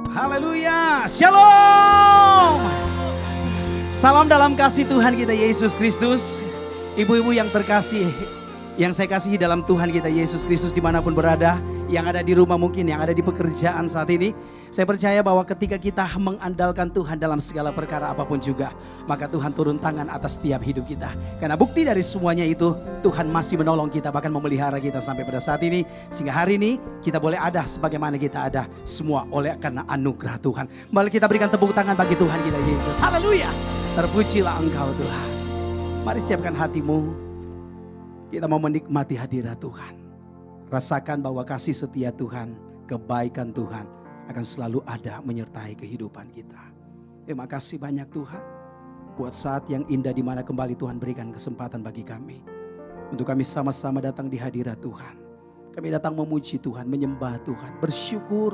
Haleluya, shalom. Salam dalam kasih Tuhan kita Yesus Kristus. Ibu-ibu yang terkasih, yang saya kasihi dalam Tuhan kita Yesus Kristus dimanapun berada, yang ada di rumah mungkin, yang ada di pekerjaan saat ini. Saya percaya bahwa ketika kita mengandalkan Tuhan dalam segala perkara apapun juga, maka Tuhan turun tangan atas setiap hidup kita. Karena bukti dari semuanya itu, Tuhan masih menolong kita, bahkan memelihara kita sampai pada saat ini. Sehingga hari ini kita boleh ada sebagaimana kita ada, semua oleh karena anugerah Tuhan. Mari kita berikan tepuk tangan bagi Tuhan kita Yesus. Haleluya, terpujilah Engkau Tuhan. Mari siapkan hatimu, kita mau menikmati hadirat Tuhan. Rasakan bahwa kasih setia Tuhan, kebaikan Tuhan akan selalu ada menyertai kehidupan kita. Terima kasih banyak Tuhan buat saat yang indah di mana kembali Tuhan berikan kesempatan bagi kami. Untuk kami sama-sama datang di hadirat Tuhan. Kami datang memuji Tuhan, menyembah Tuhan, bersyukur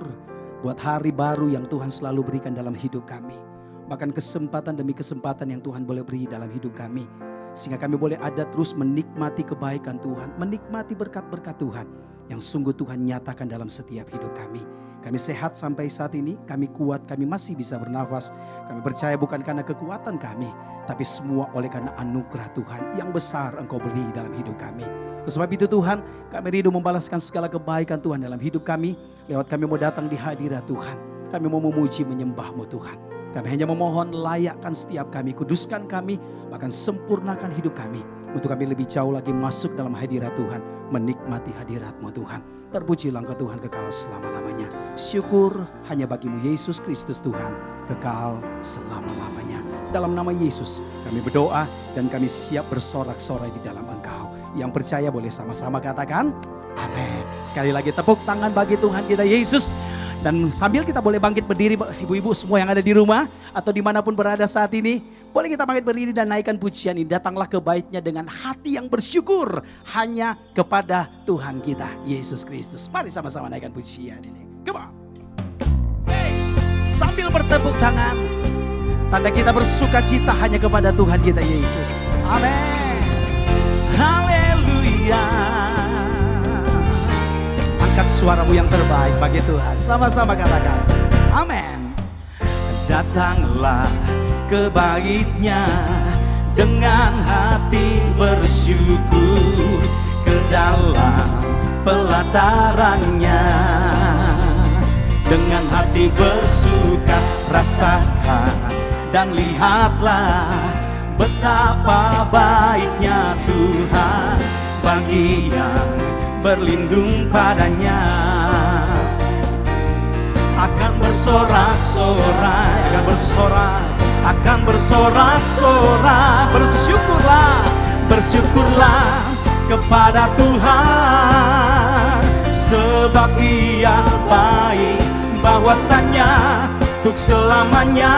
buat hari baru yang Tuhan selalu berikan dalam hidup kami. Bahkan kesempatan demi kesempatan yang Tuhan boleh beri dalam hidup kami. Sehingga kami boleh ada terus menikmati kebaikan Tuhan, menikmati berkat-berkat Tuhan yang sungguh Tuhan nyatakan dalam setiap hidup kami. Kami sehat sampai saat ini, kami kuat, kami masih bisa bernafas. Kami percaya bukan karena kekuatan kami, tapi semua oleh karena anugerah Tuhan yang besar Engkau beri dalam hidup kami. Oleh sebab itu Tuhan, kami rindu membalaskan segala kebaikan Tuhan dalam hidup kami. Lewat kami mau datang di hadirat Tuhan. Kami mau memuji menyembah-Mu Tuhan. Kami hanya memohon layakkan setiap kami, kuduskan kami, bahkan sempurnakan hidup kami. Untuk kami lebih jauh lagi masuk dalam hadirat Tuhan, menikmati hadirat-Mu Tuhan. Terpujilah Engkau Tuhan kekal selama-lamanya. Syukur hanya bagi-Mu Yesus Kristus Tuhan, kekal selama-lamanya. Dalam nama Yesus kami berdoa dan kami siap bersorak-sorai di dalam Engkau. Yang percaya boleh sama-sama katakan amin. Sekali lagi tepuk tangan bagi Tuhan kita Yesus. Dan sambil kita boleh bangkit berdiri, ibu-ibu semua yang ada di rumah atau dimanapun berada saat ini, boleh kita bangkit berdiri dan naikkan pujian ini. Datanglah ke baitnya dengan hati yang bersyukur hanya kepada Tuhan kita Yesus Kristus. Mari sama-sama naikkan pujian ini. Come on. Hey. Sambil bertepuk tangan, tanda kita bersuka cita hanya kepada Tuhan kita Yesus. Amin. Haleluya. Angkat suaramu yang terbaik bagi Tuhan. Sama-sama katakan amin. Datanglah ke baitnya dengan hati bersyukur, ke dalam pelatarannya dengan hati bersuka. Rasakan dan lihatlah betapa baiknya Tuhan bagi yang berlindung padanya. Akan bersorak-sorai, akan bersorak-sorai. Bersyukurlah kepada Tuhan, sebab Ia baik, bahwasanya untuk selamanya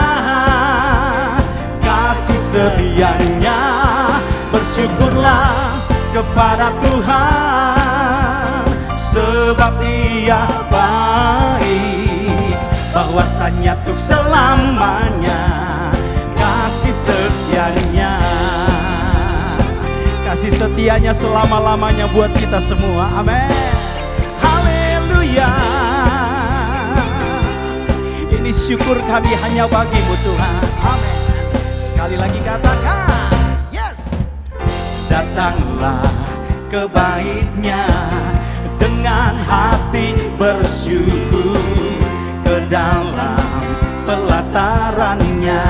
kasih setianya. Bersyukurlah kepada Tuhan, sebab Ia baik, bahwasanya untuk selamanya kasih setianya. Kasih setianya selama-lamanya buat kita semua. Amin. Haleluya. Ini syukur kami hanya bagi-Mu Tuhan. Amin. Sekali lagi katakan yes. Datanglah ke baitnya dengan hati bersyukur, ke dalam pelatarannya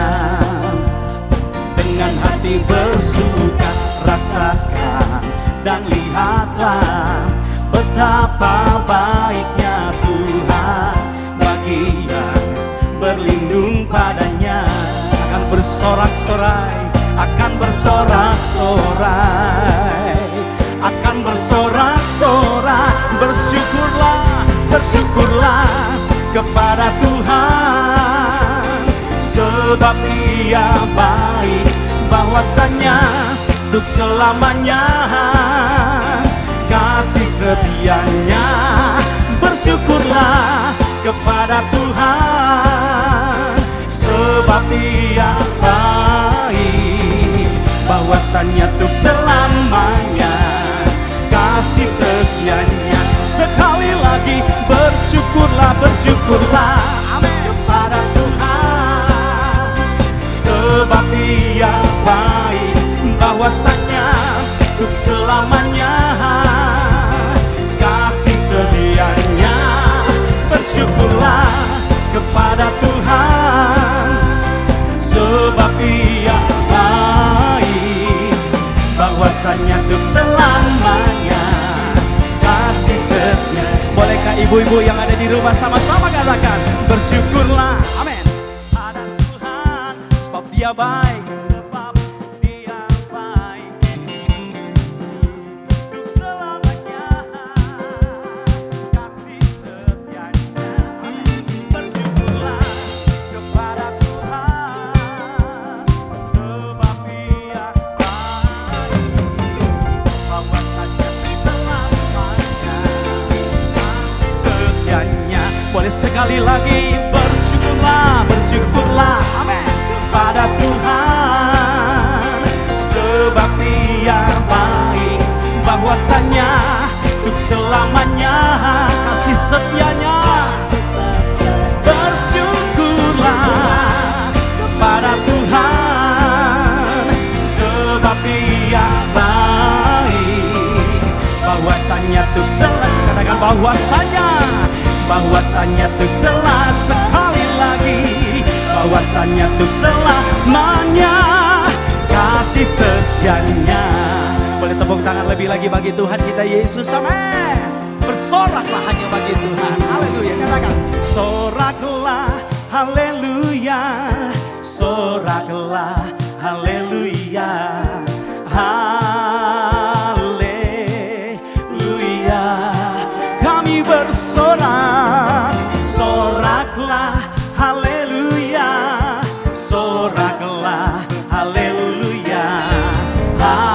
dengan hati bersuka. Rasakan dan lihatlah betapa baiknya Tuhan bagi yang berlindung padanya. Akan bersorak-sorai, akan bersorak-sorai, akan bersorak-sorai. Bersyukurlah kepada Tuhan, sebab Ia baik, bahwasanya untuk selamanya kasih setianya. Bersyukurlah kepada Tuhan, sebab Ia baik, bahwasanya untuk selamanya kasih setianya. Sekali lagi bersyukurlah, amin. sebab Dia baik, bahwasanya untuk selamanya kasih setianya. Bersyukurlah kepada Tuhan, sebab Ia baik, bahwasanya untuk selamanya kasih setia. Bolehkah ibu-ibu yang ada di rumah sama-sama katakan bersyukurlah, amin, pada Tuhan, sebab Dia baik, sebab Dia baik untuk selamanya kasih setianya. Amin. Bersyukurlah kepada Tuhan, sebab Dia baik, bahwasanya selamanya kasih setianya. Boleh sekali lagi bersyukurlah, bersyukurlah, amin, pada Tuhan, sebab Dia baik, bahwasanya untuk selamanya kasih setianya. Bersyukurlah kepada Tuhan, sebab Dia baik, bahwasanya untuk selamanya. Katakan bahwasanya untuk sekali lagi, bahwasanya untuk selamanya kasih setianya. Boleh tepuk tangan lebih lagi bagi Tuhan kita Yesus, amin. Bersoraklah hanya bagi Tuhan, haleluya. Katakan soraklah, haleluya, soraklah, haleluya, haleluya. Kami bersorak, soraklah, haleluya, soraklah, haleluya, haleluya.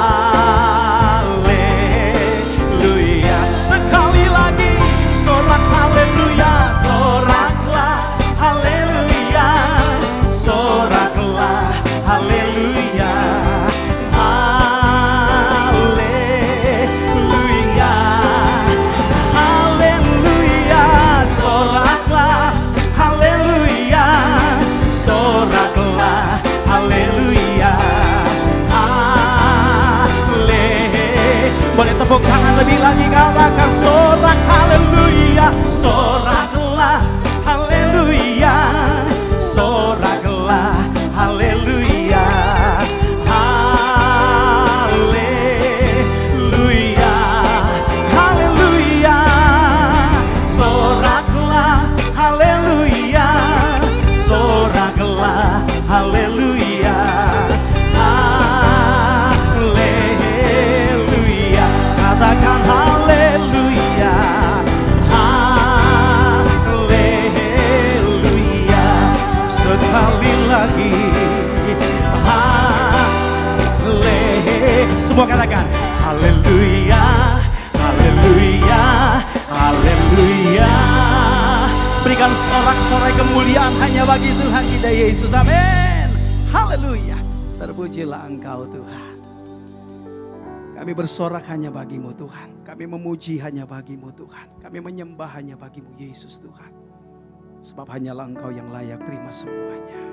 Sekali lagi, sorak, haleluya, soraklah, haleluya, soraklah, haleluya, haleluya, haleluya. Soraklah, haleluya, soraklah, haleluya, boleh tepuk tangan lebih lagi, katakan sorak, haleluya, soraklah, haleluya, soraklah, haleluya, haleluya, haleluya. Soraklah, haleluya, soraklah, haleluya, haleluya. Katakan haleluya, haleluya. Sekali lagi, haleluya. Semua katakan haleluya, haleluya, haleluya. Berikan sorak-sorai kemuliaan hanya bagi Tuhan kita Yesus, amin. Haleluya. Terpujilah Engkau Tuhan. Kami bersorak hanya bagi-Mu Tuhan. Kami memuji hanya bagi-Mu Tuhan. Kami menyembah hanya bagi-Mu Yesus Tuhan. Sebab hanyalah Engkau yang layak terima semuanya.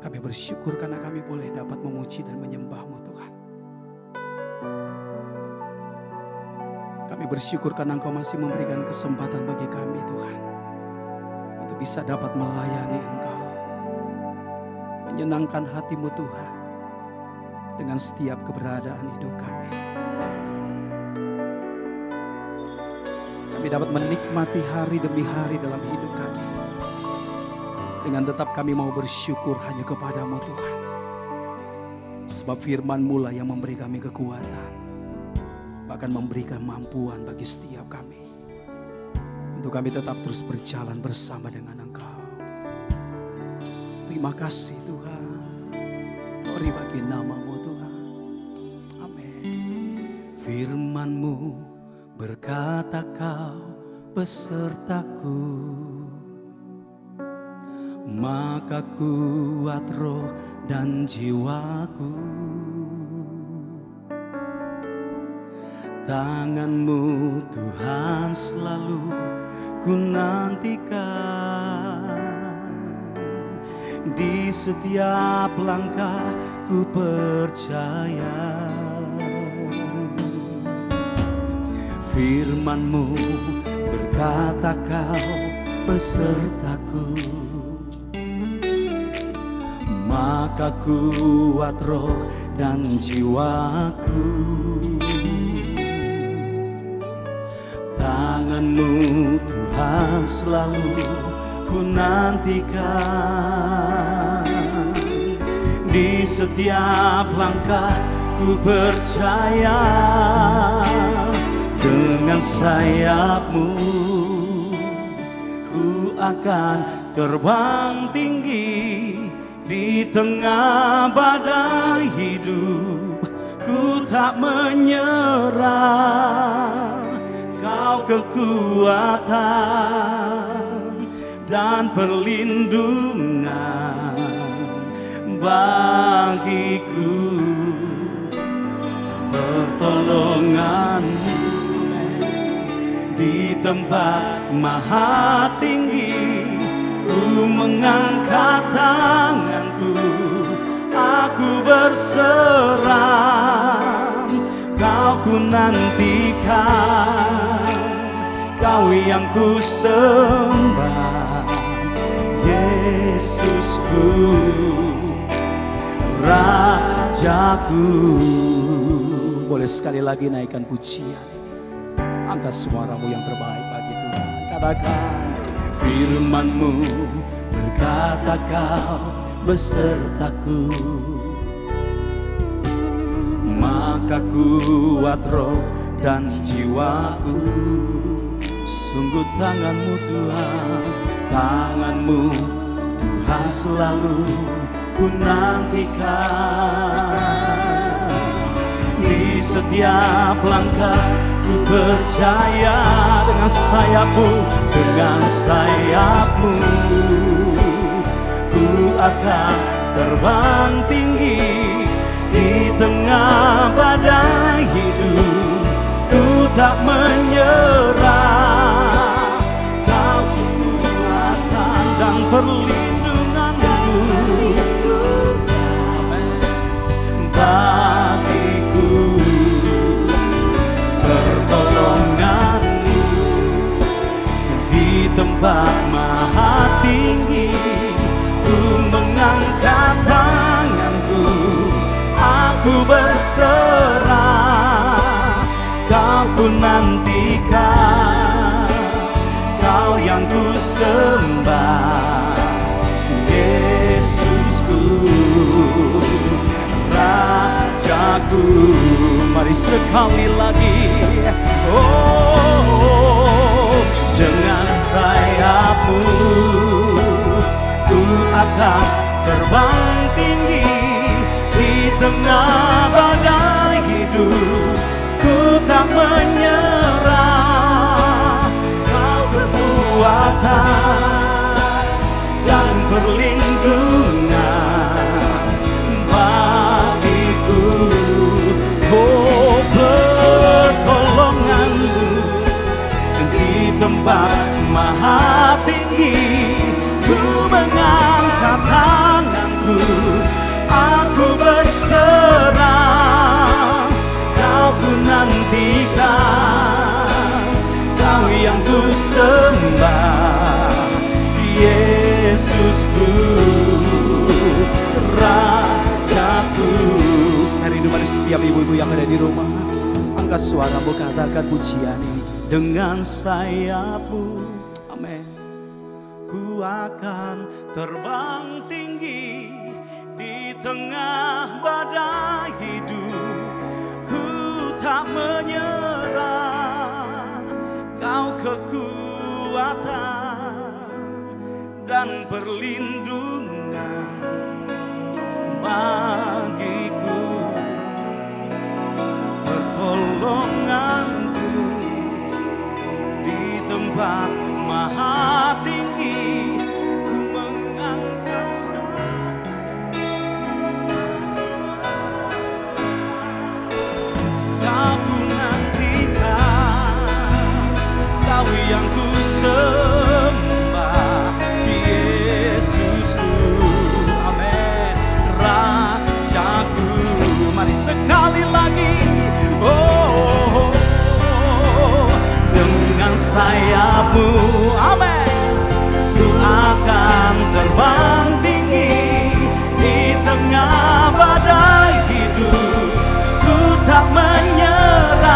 Kami bersyukur karena kami boleh dapat memuji dan menyembah-Mu Tuhan. Kami bersyukur karena Engkau masih memberikan kesempatan bagi kami Tuhan, untuk bisa dapat melayani Engkau, menyenangkan hati-Mu Tuhan, dengan setiap keberadaan hidup kami. Kami dapat menikmati hari demi hari dalam hidup kami, dengan tetap kami mau bersyukur hanya kepada-Mu Tuhan. Sebab firman-Mu lah yang memberi kami kekuatan, bahkan memberikan mampuan bagi setiap kami, untuk kami tetap terus berjalan bersama dengan Engkau. Terima kasih Tuhan. Glory bagi nama-Mu Tuhan. Amin. Firman-Mu berkata Kau besertaku, maka kuat roh dan jiwaku. Tangan-Mu Tuhan selalu ku nantikan, di setiap langkah ku percaya. Firman-Mu berkata Kau besertaku, maka kuat roh dan jiwaku. Tangan-Mu Tuhan selalu ku nantikan, di setiap langkah ku percaya. Dengan sayap-Mu ku akan terbang tinggi, di tengah badai hidup ku tak menyerah. Kau kekuatan dan perlindungan bagiku. Pertolongan-Mu di tempat maha tinggi, ku mengangkat tanganku, aku berserah. Kau ku nantikan, Kau yang ku sembah, Yesusku, Rajaku. Boleh sekali lagi naikkan pujian, angkat suaramu yang terbaik bagi Tuhan. Katakan, firman-Mu berkata Kau besertaku, maka kuat roh dan jiwaku. Sungguh tangan-Mu Tuhan, tangan-Mu Tuhan selalu ku nantikan. Di setiap langkah ku percaya, dengan sayap-Mu, dengan sayap-Mu ku akan terbang tinggi, di tengah badai hidup ku tak menyerah. Kau kekuatan dan perlindunganku bagiku. Pertolongan-Mu di tempat maha tinggi, ku mengangkat tanganku, aku berserah. Kau ku nantikan, Kau yang ku sembah, Yesusku, Rajaku. Mari sekali lagi, oh, dengan sayap-Mu ku akan terbang tinggi, di tengah badai hidup ku tak menyerah. Kau kekuatan dan perlindungan bagiku. Oh, pertolongan-Mu di tempat maha tinggi, ku mengangkat tanganku, aku berserah. Kau ku nantikan, Kau yang ku sembah, Yesusku, Rajaku. Saya rindu pada setiap ibu-ibu yang ada di rumah, angkat suaramu, katakan pujian ini. Dengan sayap-Mu, amin, ku akan terbang tinggi, di tengah badai hidup ku tak menyerah. Kau kekuatan dan perlindungan bagiku. Pertolongan-Mu di tempat maha tinggi, ku mengangkat. Kau ku nantikan, Kau yang ku sembah, Yesus. sayapmu, amin. Ku akan terbang tinggi di tengah badai hidup. Ku tak menyerah,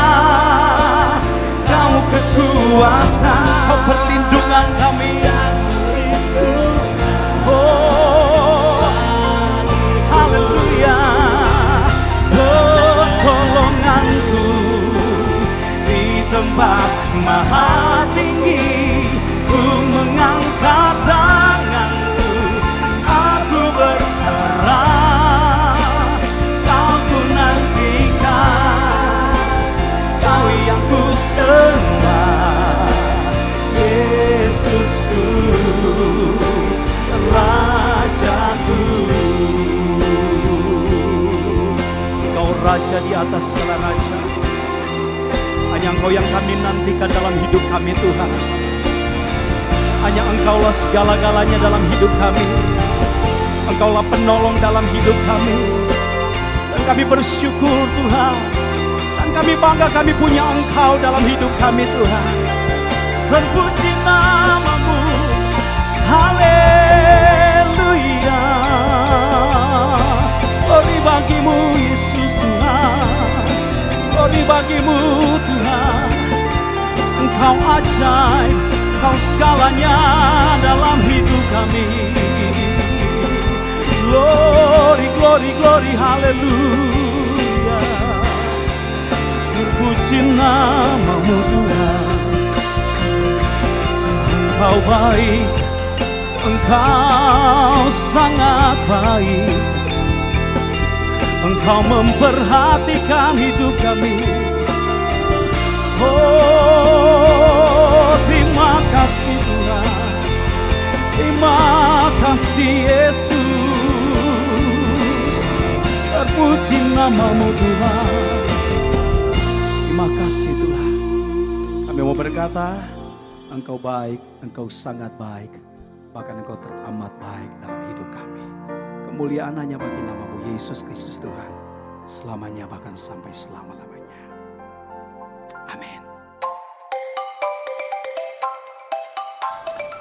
Kau kekuatan, Kau perlindungan kami. Oh, haleluya, pertolonganku di tempat maha tinggi. Ku mengangkat tanganku, aku berserah. Kau ku nantikan, Kau yang ku sembah, Yesusku, Rajaku. Engkau Raja di atas segala raja. Hanya Engkau yang kami nantikan dalam hidup kami, Tuhan. Hanya Engkaulah segala-galanya dalam hidup kami. Engkaulah penolong dalam hidup kami. Dan kami bersyukur, Tuhan. Dan kami bangga kami punya Engkau dalam hidup kami, Tuhan. Terpuji nama-Mu, haleluya. Glory bagi-Mu, Yesus Tuhan. Glory bagi-Mu, Tuhan. Engkau ajaib, Kau segalanya dalam hidup kami. Glory, glory, glory, haleluya. Terpuji nama-Mu, Tuhan. Engkau baik, Engkau sangat baik. Engkau memperhatikan hidup kami. Oh, terima kasih Tuhan. Terima kasih Yesus. Terpuji nama-Mu, Tuhan. Terima kasih Tuhan. Kami mau berkata, Engkau baik, Engkau sangat baik. Bahkan Engkau teramat baik dalam hidup kami. Kemuliaan hanya bagi nama-Mu, Yesus Kristus Tuhan. Selamanya bahkan sampai selama-lamanya. Amin.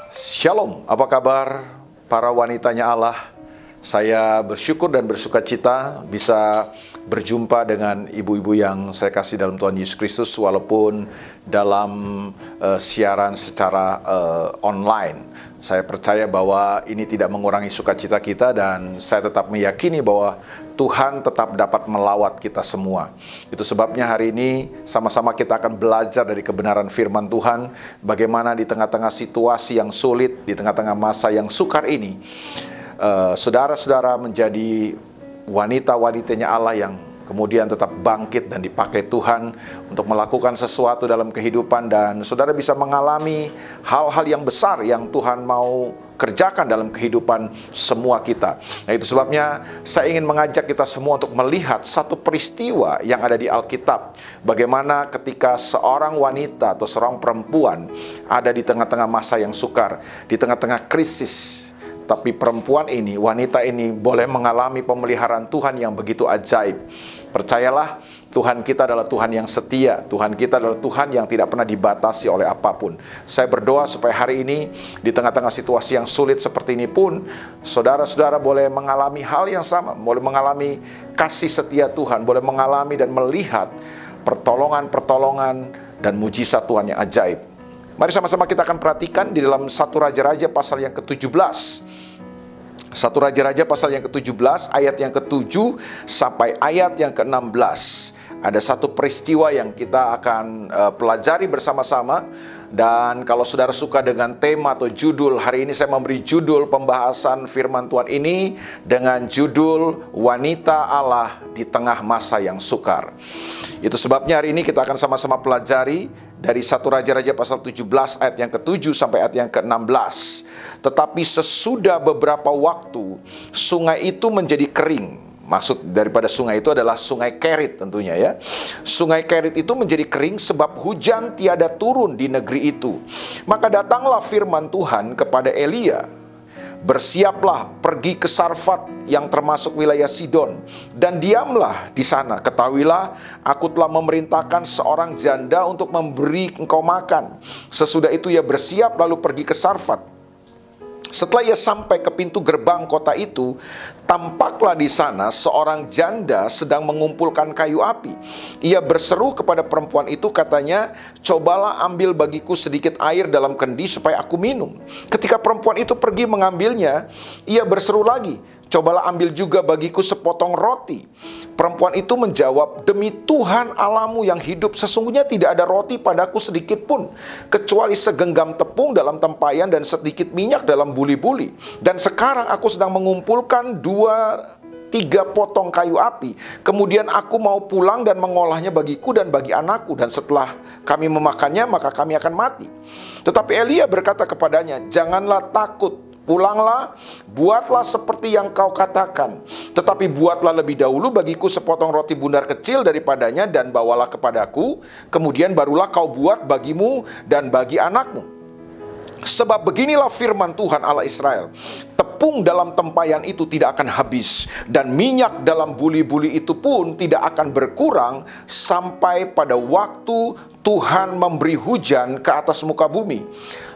Shalom, apa kabar para wanitanya Allah? Saya bersyukur dan bersukacita bisa berjumpa dengan ibu-ibu yang saya kasih dalam Tuhan Yesus Kristus, walaupun dalam siaran secara online. Saya percaya bahwa ini tidak mengurangi sukacita kita, dan saya tetap meyakini bahwa Tuhan tetap dapat melawat kita semua. Itu sebabnya hari ini sama-sama kita akan belajar dari kebenaran firman Tuhan, bagaimana di tengah-tengah situasi yang sulit, di tengah-tengah masa yang sukar ini, saudara-saudara menjadi wanita-wanitanya Allah yang kemudian tetap bangkit dan dipakai Tuhan untuk melakukan sesuatu dalam kehidupan, dan saudara bisa mengalami hal-hal yang besar yang Tuhan mau kerjakan dalam kehidupan semua kita. Nah, itu sebabnya saya ingin mengajak kita semua untuk melihat satu peristiwa yang ada di Alkitab. Bagaimana ketika seorang wanita atau seorang perempuan ada di tengah-tengah masa yang sukar, di tengah-tengah krisis, tapi perempuan ini, wanita ini boleh mengalami pemeliharaan Tuhan yang begitu ajaib. Percayalah, Tuhan kita adalah Tuhan yang setia. Tuhan kita adalah Tuhan yang tidak pernah dibatasi oleh apapun. Saya berdoa supaya hari ini, di tengah-tengah situasi yang sulit seperti ini pun, saudara-saudara boleh mengalami hal yang sama. Boleh mengalami kasih setia Tuhan. Boleh mengalami dan melihat pertolongan-pertolongan dan mujizat Tuhan yang ajaib. Mari sama-sama kita akan perhatikan di dalam 1 Raja-Raja pasal yang ke-17. 1 Raja-Raja pasal yang ke-17 ayat yang ke-7 sampai ayat yang ke-16. Ada satu peristiwa yang kita akan pelajari bersama-sama. Dan kalau saudara suka dengan tema atau judul, hari ini saya memberi judul pembahasan firman Tuhan ini dengan judul Wanita Allah di Tengah Masa yang Sukar. Itu sebabnya hari ini kita akan sama-sama pelajari dari 1 Raja-Raja pasal 17 ayat yang ke-7 sampai ayat yang ke-16. Tetapi sesudah beberapa waktu, sungai itu menjadi kering. Maksud daripada sungai itu adalah sungai Kerit tentunya ya. Sungai Kerit itu menjadi kering sebab hujan tiada turun di negeri itu. Maka datanglah firman Tuhan kepada Elia. bersiaplah pergi ke Sarfat yang termasuk wilayah Sidon, dan diamlah di sana. Ketahuilah, aku telah memerintahkan seorang janda untuk memberi engkau makan. Sesudah itu ia bersiap lalu pergi ke Sarfat. Setelah ia sampai ke pintu gerbang kota itu, tampaklah di sana seorang janda sedang mengumpulkan kayu api. Ia berseru kepada perempuan itu, katanya, cobalah ambil bagiku sedikit air dalam kendi supaya aku minum. Ketika perempuan itu pergi mengambilnya, ia berseru lagi, cobalah ambil juga bagiku sepotong roti. Perempuan itu menjawab, demi Tuhan Allahmu yang hidup, sesungguhnya tidak ada roti padaku sedikit pun, kecuali segenggam tepung dalam tempayan dan sedikit minyak dalam buli-buli. Dan sekarang aku sedang mengumpulkan 2-3 potong kayu api. Kemudian aku mau pulang dan mengolahnya bagiku dan bagi anakku. Dan setelah kami memakannya, maka kami akan mati. Tetapi Elia berkata kepadanya, janganlah takut. Pulanglah, buatlah seperti yang kau katakan. Tetapi buatlah lebih dahulu bagiku sepotong roti bundar kecil daripadanya dan bawalah kepadaku. Kemudian barulah kau buat bagimu dan bagi anakmu. Sebab beginilah firman Tuhan Allah Israel, tepung dalam tempayan itu tidak akan habis, dan minyak dalam buli-buli itu pun tidak akan berkurang sampai pada waktu Tuhan memberi hujan ke atas muka bumi.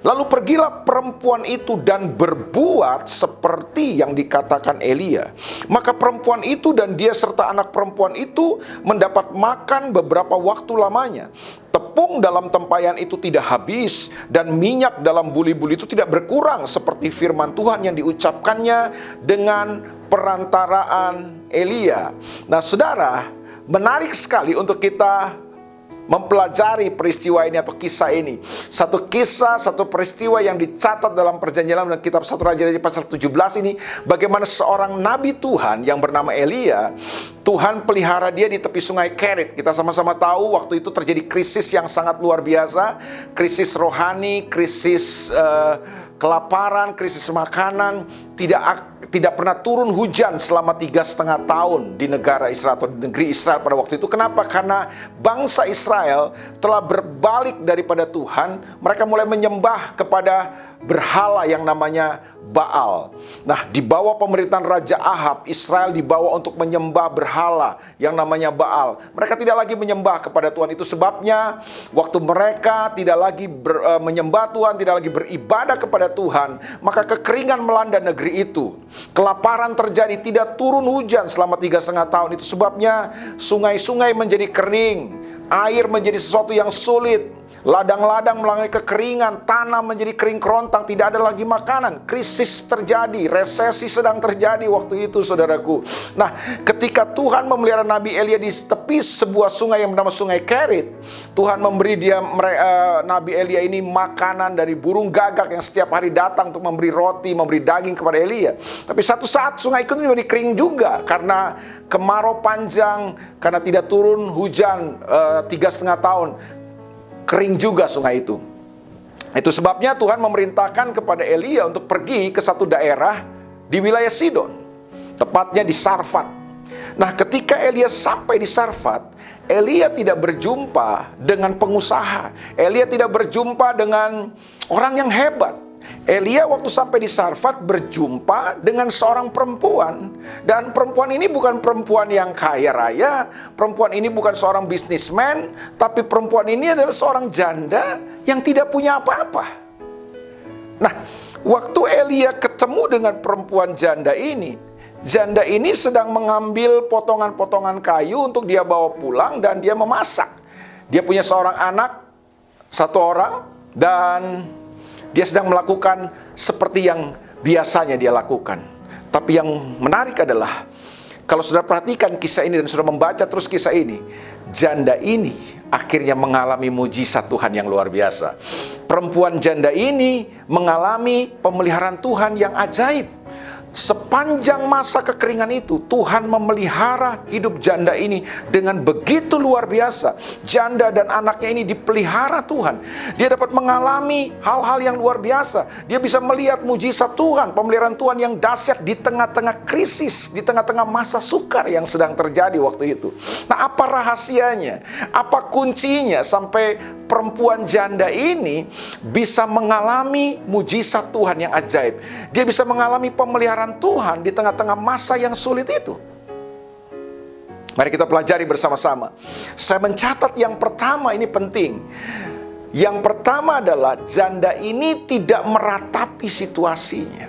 Lalu pergilah perempuan itu dan berbuat seperti yang dikatakan Elia. Maka perempuan itu dan dia serta anak perempuan itu mendapat makan beberapa waktu lamanya. Tepung dalam tempayan itu tidak habis, dan minyak dalam buli-buli itu tidak berkurang, seperti firman Tuhan yang diucapkannya dengan perantaraan Elia. Nah, saudara, menarik sekali untuk kita mempelajari peristiwa ini atau kisah ini. Satu kisah, satu peristiwa yang dicatat dalam perjanjian dalam kitab 1 Raja-Raja pasal 17 ini, bagaimana seorang nabi Tuhan yang bernama Elia, Tuhan pelihara dia di tepi sungai Kerit. Kita sama-sama tahu waktu itu terjadi krisis yang sangat luar biasa, krisis rohani, krisis kelaparan, krisis makanan. Tidak pernah turun hujan selama 3,5 tahun di negara Israel atau di negeri Israel pada waktu itu. Kenapa? Karena bangsa Israel telah berbalik daripada Tuhan. Mereka mulai menyembah kepada berhala yang namanya Baal. Nah, di bawah pemerintahan Raja Ahab, Israel dibawa untuk menyembah berhala yang namanya Baal. Mereka tidak lagi menyembah kepada Tuhan. Itu sebabnya waktu mereka tidak lagi menyembah Tuhan, tidak lagi beribadah kepada Tuhan, maka kekeringan melanda negeri itu. Kelaparan terjadi, tidak turun hujan selama 3,5 tahun. Itu sebabnya sungai-sungai menjadi kering, air menjadi sesuatu yang sulit, ladang-ladang mengalami kekeringan, tanah menjadi kering kerontang, tidak ada lagi makanan. Krisis terjadi, resesi sedang terjadi waktu itu, saudaraku. Nah, ketika Tuhan memelihara Nabi Elia di tepi sebuah sungai yang bernama Sungai Kerit, Tuhan memberi Nabi Elia ini makanan dari burung gagak yang setiap hari datang untuk memberi roti, memberi daging kepada Elia. Tapi satu saat sungai itu menjadi kering juga karena kemarau panjang, karena tidak turun hujan 3,5 tahun. Kering juga sungai itu. Itu sebabnya Tuhan memerintahkan kepada Elia untuk pergi ke satu daerah di wilayah Sidon, tepatnya di Sarfat. Nah, ketika Elia sampai di Sarfat, Elia tidak berjumpa dengan pengusaha. Elia tidak berjumpa dengan orang yang hebat. Elia waktu sampai di Sarfat berjumpa dengan seorang perempuan. Dan perempuan ini bukan perempuan yang kaya raya, perempuan ini bukan seorang bisnismen, tapi perempuan ini adalah seorang janda yang tidak punya apa-apa. Nah, waktu Elia ketemu dengan perempuan janda ini sedang mengambil potongan-potongan kayu untuk dia bawa pulang dan dia memasak. Dia punya seorang anak, 1 orang, dan dia sedang melakukan seperti yang biasanya dia lakukan. Tapi yang menarik adalah, kalau saudara perhatikan kisah ini dan saudara membaca terus kisah ini, janda ini akhirnya mengalami mujizat Tuhan yang luar biasa. Perempuan janda ini mengalami pemeliharaan Tuhan yang ajaib. sepanjang masa kekeringan itu, Tuhan memelihara hidup janda ini dengan begitu luar biasa. Janda dan anaknya ini dipelihara Tuhan. Dia dapat mengalami hal-hal yang luar biasa. Dia bisa melihat mujizat Tuhan, pemeliharaan Tuhan yang dahsyat di tengah-tengah krisis, di tengah-tengah masa sukar yang sedang terjadi waktu itu. Nah, apa rahasianya? Apa kuncinya sampai perempuan janda ini bisa mengalami mujizat Tuhan yang ajaib? Dia bisa mengalami pemeliharaan Tuhan di tengah-tengah masa yang sulit itu. Mari kita pelajari bersama-sama. Saya mencatat yang pertama, ini penting. Yang pertama adalah janda ini tidak meratapi situasinya.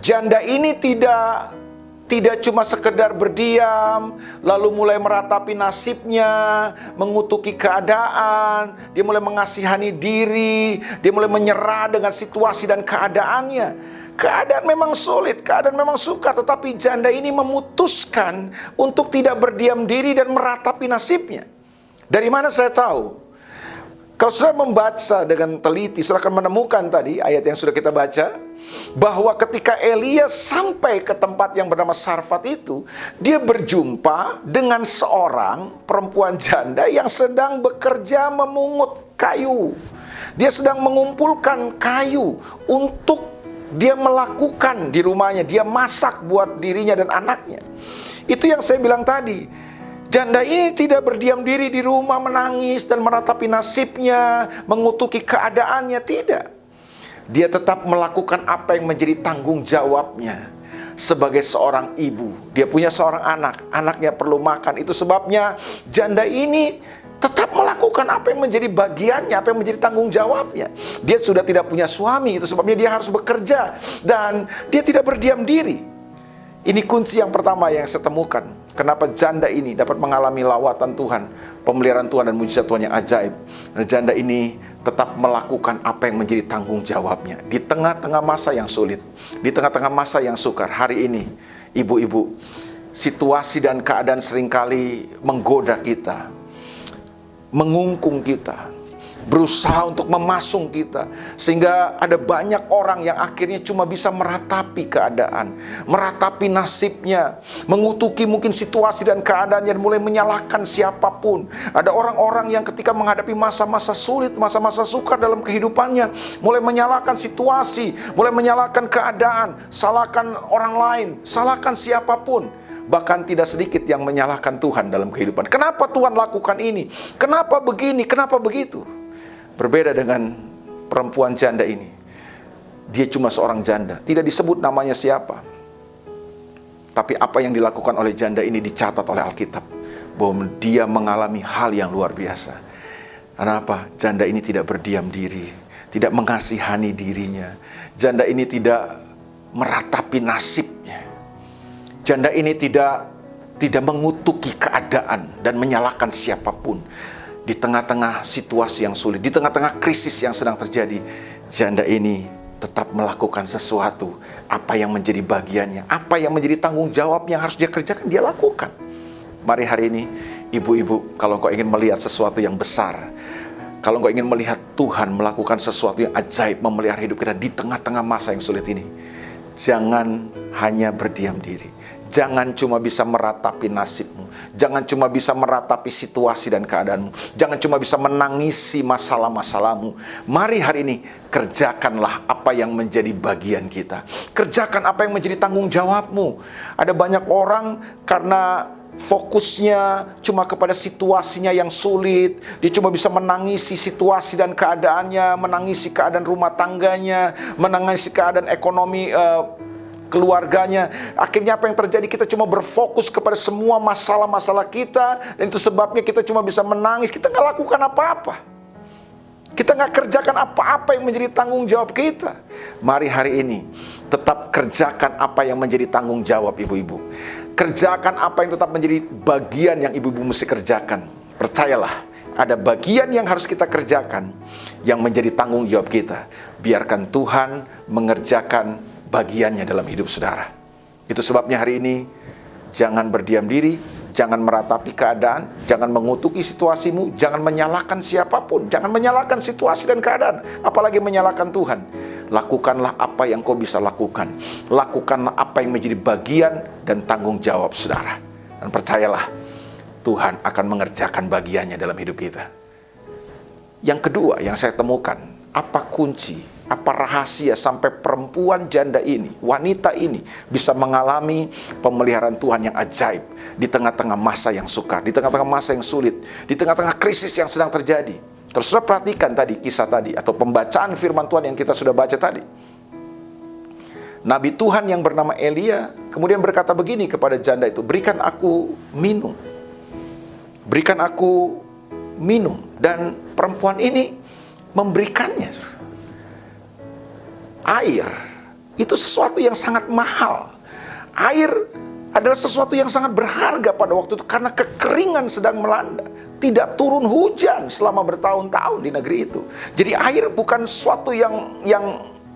Janda ini tidak cuma sekedar berdiam, lalu mulai meratapi nasibnya, mengutuki keadaan, dia mulai mengasihani diri, dia mulai menyerah dengan situasi dan keadaannya. Keadaan memang sulit, keadaan memang sukar, tetapi janda ini memutuskan untuk tidak berdiam diri dan meratapi nasibnya. Dari mana saya tahu? Kalau saudara membaca dengan teliti, saudara akan menemukan tadi ayat yang sudah kita baca, bahwa ketika Elia sampai ke tempat yang bernama Sarfat itu, dia berjumpa dengan seorang perempuan janda yang sedang bekerja memungut kayu. Dia sedang mengumpulkan kayu untuk dia melakukan di rumahnya. Dia masak buat dirinya dan anaknya. Itu yang saya bilang tadi. Janda ini tidak berdiam diri di rumah menangis dan meratapi nasibnya, mengutuki keadaannya, tidak. Dia tetap melakukan apa yang menjadi tanggung jawabnya sebagai seorang ibu. Dia punya seorang anak, anaknya perlu makan. Itu sebabnya janda ini tetap melakukan apa yang menjadi bagiannya, apa yang menjadi tanggung jawabnya. Dia sudah tidak punya suami, itu sebabnya dia harus bekerja. Dan dia tidak berdiam diri. Ini kunci yang pertama yang saya temukan. Kenapa janda ini dapat mengalami lawatan Tuhan, pemeliharaan Tuhan dan mujizat Tuhan yang ajaib. Dan janda ini tetap melakukan apa yang menjadi tanggung jawabnya. Di tengah-tengah masa yang sulit, di tengah-tengah masa yang sukar. Hari ini, ibu-ibu, situasi dan keadaan seringkali menggoda kita, mengungkung kita, berusaha untuk memasung kita, sehingga ada banyak orang yang akhirnya cuma bisa meratapi keadaan, meratapi nasibnya, mengutuki mungkin situasi dan keadaan yang mulai menyalahkan siapapun. Ada orang-orang yang ketika menghadapi masa-masa sulit, masa-masa sukar dalam kehidupannya, mulai menyalahkan situasi, mulai menyalahkan keadaan, salahkan orang lain, salahkan siapapun. Bahkan tidak sedikit yang menyalahkan Tuhan dalam kehidupan. Kenapa Tuhan lakukan ini? Kenapa begini? Kenapa begitu? Berbeda dengan perempuan janda ini. Dia cuma seorang janda. Tidak disebut namanya siapa. Tapi apa yang dilakukan oleh janda ini dicatat oleh Alkitab. Bahwa dia mengalami hal yang luar biasa. Kenapa? Janda ini tidak berdiam diri. Tidak mengasihani dirinya. Janda ini tidak meratapi nasibnya. Janda ini tidak mengutuki keadaan dan menyalahkan siapapun. Di tengah-tengah situasi yang sulit, di tengah-tengah krisis yang sedang terjadi, janda ini tetap melakukan sesuatu. Apa yang menjadi bagiannya, apa yang menjadi tanggung jawab yang harus dia kerjakan, dia lakukan. Mari hari ini, ibu-ibu, kalau kau ingin melihat sesuatu yang besar, kalau kau ingin melihat Tuhan melakukan sesuatu yang ajaib, memelihara hidup kita di tengah-tengah masa yang sulit ini, jangan hanya berdiam diri. Jangan cuma bisa meratapi nasibmu. Jangan cuma bisa meratapi situasi dan keadaanmu. Jangan cuma bisa menangisi masalah-masalahmu. Mari hari ini kerjakanlah apa yang menjadi bagian kita. Kerjakan apa yang menjadi tanggung jawabmu. Ada banyak orang karena fokusnya cuma kepada situasinya yang sulit. Dia cuma bisa menangisi situasi dan keadaannya, menangisi keadaan rumah tangganya, menangisi keadaan ekonomi keluarganya. Akhirnya apa yang terjadi? Kita cuma berfokus kepada semua masalah-masalah kita, dan itu sebabnya kita cuma bisa menangis. Kita nggak lakukan apa-apa. Kita nggak kerjakan apa-apa yang menjadi tanggung jawab kita. Mari hari ini tetap kerjakan apa yang menjadi tanggung jawab ibu-ibu. Kerjakan apa yang tetap menjadi bagian yang ibu-ibu mesti kerjakan. Percayalah, ada bagian yang harus kita kerjakan yang menjadi tanggung jawab kita. Biarkan Tuhan mengerjakan bagiannya dalam hidup saudara. Itu sebabnya hari ini jangan berdiam diri, jangan meratapi keadaan, jangan mengutuki situasimu, jangan menyalahkan siapapun, jangan menyalahkan situasi dan keadaan, apalagi menyalahkan Tuhan. Lakukanlah apa yang kau bisa lakukan. Lakukanlah apa yang menjadi bagian dan tanggung jawab saudara. Dan percayalah, Tuhan akan mengerjakan bagiannya dalam hidup kita. Yang kedua yang saya temukan, apa kunci, apa rahasia sampai perempuan janda ini, wanita ini bisa mengalami pemeliharaan Tuhan yang ajaib di tengah-tengah masa yang sukar, di tengah-tengah masa yang sulit, di tengah-tengah krisis yang sedang terjadi. Terus sudah perhatikan tadi kisah tadi atau pembacaan firman Tuhan yang kita sudah baca tadi. Nabi Tuhan yang bernama Elia kemudian berkata begini kepada janda itu, berikan aku minum. Berikan aku minum. Dan perempuan ini memberikannya. Air itu sesuatu yang sangat mahal. Air adalah sesuatu yang sangat berharga pada waktu itu karena kekeringan sedang melanda. Tidak turun hujan selama bertahun-tahun di negeri itu. Jadi air bukan sesuatu yang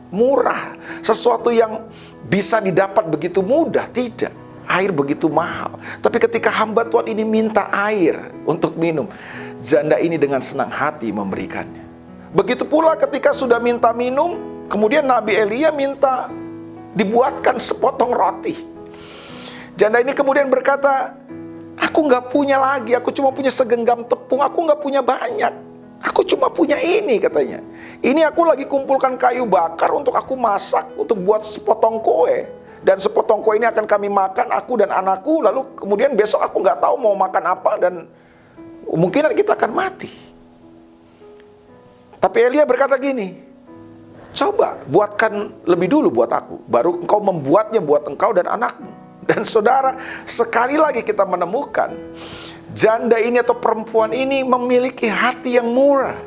murah, sesuatu yang bisa didapat begitu mudah, tidak. Air begitu mahal. Tapi ketika hamba Tuhan ini minta air untuk minum, janda ini dengan senang hati memberikannya. Begitu pula ketika sudah minta minum, kemudian Nabi Elia minta dibuatkan sepotong roti. Janda ini kemudian berkata, aku nggak punya lagi, aku cuma punya segenggam tepung, aku nggak punya banyak. Aku cuma punya ini katanya. Ini aku lagi kumpulkan kayu bakar untuk aku masak, untuk buat sepotong kue. Dan sepotong kue ini akan kami makan, aku dan anakku. Lalu kemudian besok aku nggak tahu mau makan apa dan mungkin kita akan mati. Tapi Elia berkata gini, coba buatkan lebih dulu buat aku, baru engkau membuatnya buat engkau dan anakmu. Dan saudara, sekali lagi kita menemukan janda ini atau perempuan ini memiliki hati yang murah.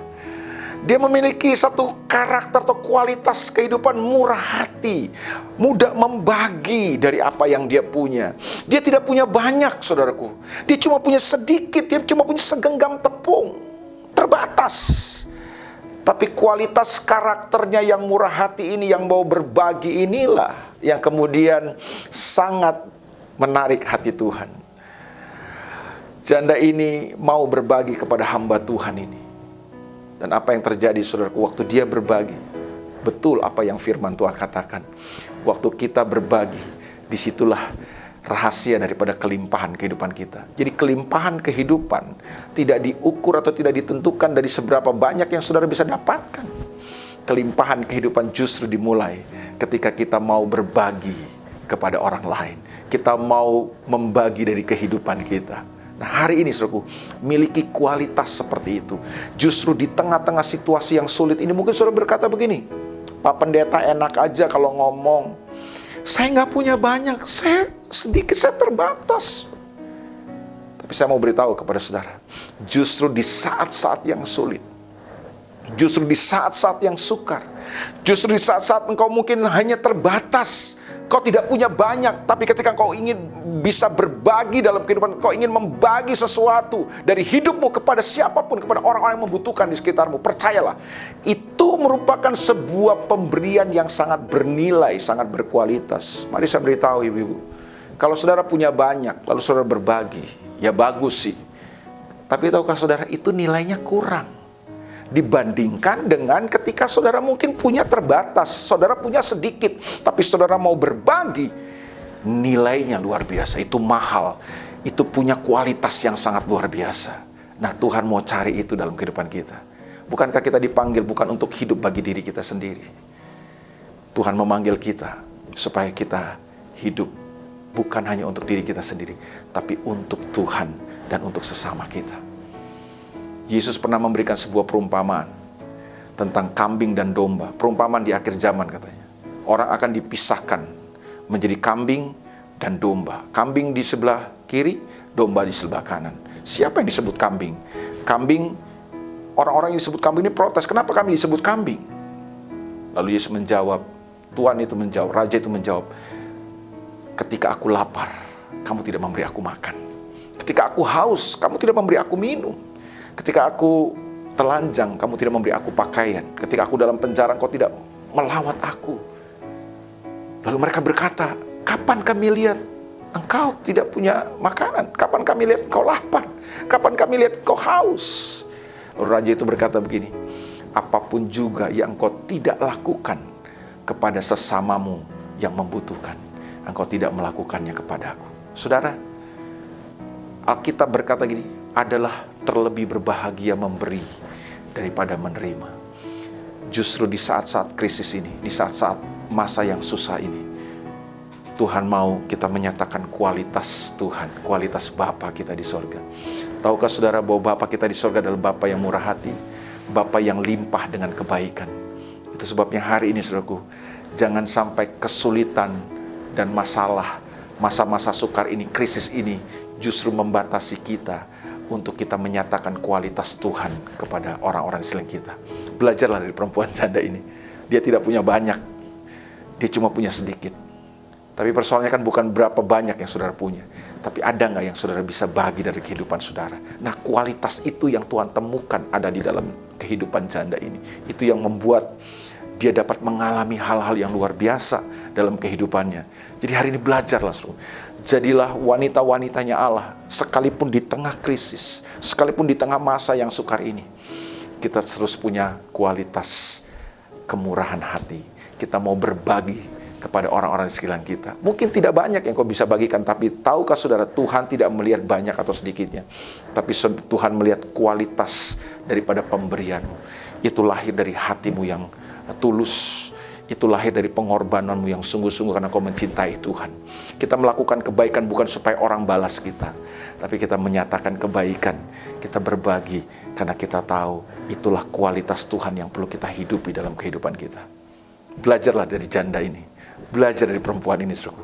Dia memiliki satu karakter atau kualitas kehidupan murah hati, mudah membagi dari apa yang dia punya. Dia tidak punya banyak, saudaraku. Dia cuma punya sedikit, dia cuma punya segenggam tepung, terbatas. Tapi kualitas karakternya yang murah hati ini, yang mau berbagi inilah yang kemudian sangat menarik hati Tuhan. Janda ini mau berbagi kepada hamba Tuhan ini. Dan apa yang terjadi, saudaraku, waktu dia berbagi, betul apa yang firman Tuhan katakan. Waktu kita berbagi, disitulah rahasia daripada kelimpahan kehidupan kita. Jadi kelimpahan kehidupan tidak diukur atau tidak ditentukan dari seberapa banyak yang saudara bisa dapatkan. Kelimpahan kehidupan justru dimulai ketika kita mau berbagi kepada orang lain. Kita mau membagi dari kehidupan kita. Nah, hari ini saudaraku, miliki kualitas seperti itu. Justru di tengah-tengah situasi yang sulit ini, mungkin saudara berkata begini, Pak Pendeta enak aja kalau ngomong. Saya nggak punya banyak, saya sedikit, saya terbatas. Tapi saya mau beritahu kepada saudara, justru di saat-saat yang sulit, justru di saat-saat yang sukar, justru di saat-saat engkau mungkin hanya terbatas, kau tidak punya banyak, tapi ketika kau ingin bisa berbagi dalam kehidupan, kau ingin membagi sesuatu dari hidupmu kepada siapapun, kepada orang-orang yang membutuhkan di sekitarmu, percayalah, itu merupakan sebuah pemberian yang sangat bernilai, sangat berkualitas. Mari saya beritahu ibu-ibu, kalau saudara punya banyak, lalu saudara berbagi, ya bagus sih. Tapi tahukah saudara, itu nilainya kurang dibandingkan dengan ketika saudara mungkin punya terbatas, saudara punya sedikit, tapi saudara mau berbagi, nilainya luar biasa, itu mahal, itu punya kualitas yang sangat luar biasa. Nah, Tuhan mau cari itu dalam kehidupan kita. Bukankah kita dipanggil bukan untuk hidup bagi diri kita sendiri? Tuhan memanggil kita supaya kita hidup bukan hanya untuk diri kita sendiri, tapi untuk Tuhan dan untuk sesama kita. Yesus pernah memberikan sebuah perumpamaan tentang kambing dan domba. Perumpamaan di akhir zaman katanya. Orang akan dipisahkan menjadi kambing dan domba. Kambing di sebelah kiri, domba di sebelah kanan. Siapa yang disebut kambing? Kambing, orang-orang yang disebut kambing ini protes. Kenapa kami disebut kambing? Lalu Yesus menjawab, Tuhan itu menjawab, Raja itu menjawab, ketika aku lapar, kamu tidak memberi aku makan. Ketika aku haus, kamu tidak memberi aku minum. Ketika aku telanjang, kamu tidak memberi aku pakaian. Ketika aku dalam penjara, engkau tidak melawat aku. Lalu mereka berkata, kapan kami lihat engkau tidak punya makanan? Kapan kami lihat engkau lapar? Kapan kami lihat engkau haus? Lalu Raja itu berkata begini, apapun juga yang engkau tidak lakukan kepada sesamamu yang membutuhkan, engkau tidak melakukannya kepadaku. Saudara, Alkitab berkata gini, adalah terlebih berbahagia memberi daripada menerima. Justru di saat-saat krisis ini, di saat-saat masa yang susah ini, Tuhan mau kita menyatakan kualitas Tuhan, kualitas Bapa kita di sorga. Tahukah saudara bahwa Bapa kita di sorga adalah Bapa yang murah hati, Bapa yang limpah dengan kebaikan. Itu sebabnya hari ini saudaraku, jangan sampai kesulitan dan masalah, masa-masa sukar ini, krisis ini justru membatasi kita untuk kita menyatakan kualitas Tuhan kepada orang-orang di sekeliling kita. Belajarlah dari perempuan janda ini. Dia tidak punya banyak, dia cuma punya sedikit. Tapi persoalannya kan bukan berapa banyak yang saudara punya, tapi ada nggak yang saudara bisa bagi dari kehidupan saudara. Nah, kualitas itu yang Tuhan temukan ada di dalam kehidupan janda ini. Itu yang membuat dia dapat mengalami hal-hal yang luar biasa dalam kehidupannya. Jadi hari ini belajarlah, saudara. Jadilah wanita-wanitanya Allah, sekalipun di tengah krisis, sekalipun di tengah masa yang sukar ini, kita terus punya kualitas kemurahan hati. Kita mau berbagi kepada orang-orang di sekeliling kita. Mungkin tidak banyak yang kau bisa bagikan, tapi tahukah saudara, Tuhan tidak melihat banyak atau sedikitnya, tapi Tuhan melihat kualitas daripada pemberianmu. Itu lahir dari hatimu yang tulus, itu lahir dari pengorbananmu yang sungguh-sungguh karena kau mencintai Tuhan. Kita melakukan kebaikan bukan supaya orang balas kita, tapi kita menyatakan kebaikan, kita berbagi karena kita tahu itulah kualitas Tuhan yang perlu kita hidupi dalam kehidupan kita. Belajarlah dari janda ini. Belajar dari perempuan ini, saudaraku.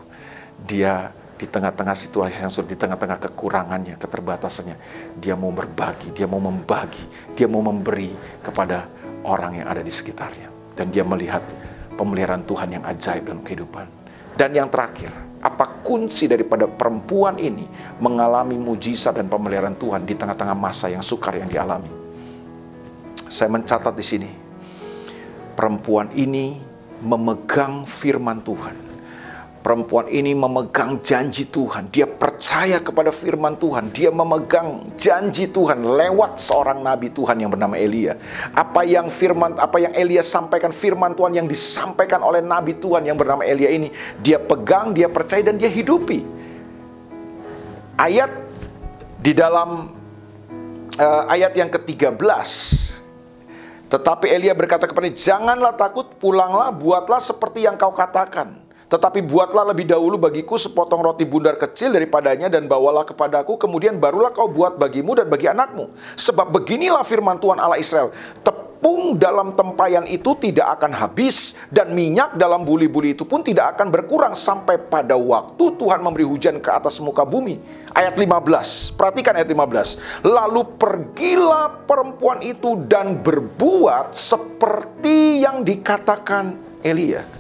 Dia di tengah-tengah situasi yang sulit, di tengah-tengah kekurangannya, keterbatasannya, dia mau berbagi, dia mau membagi, dia mau memberi kepada orang yang ada di sekitarnya. Dan dia melihat pemeliharaan Tuhan yang ajaib dalam kehidupan. Dan yang terakhir, apa kunci daripada perempuan ini mengalami mujizat dan pemeliharaan Tuhan di tengah-tengah masa yang sukar yang dialami? Saya mencatat di sini, perempuan ini memegang firman Tuhan. Perempuan ini memegang janji Tuhan. Dia percaya kepada firman Tuhan. Dia memegang janji Tuhan lewat seorang nabi Tuhan yang bernama Elia. Apa yang Elia sampaikan, firman Tuhan yang disampaikan oleh nabi Tuhan yang bernama Elia ini, dia pegang, dia percaya, dan dia hidupi. Ayat di dalam ayat yang ke-13, tetapi Elia berkata kepadanya, janganlah takut, pulanglah, buatlah seperti yang kau katakan. Tetapi buatlah lebih dahulu bagiku sepotong roti bundar kecil daripadanya dan bawalah kepadaku, kemudian barulah kau buat bagimu dan bagi anakmu. Sebab beginilah firman Tuhan Allah Israel, tepung dalam tempayan itu tidak akan habis, dan minyak dalam buli-buli itu pun tidak akan berkurang sampai pada waktu Tuhan memberi hujan ke atas muka bumi. Ayat 15, perhatikan ayat 15. Lalu pergilah perempuan itu dan berbuat seperti yang dikatakan Elia.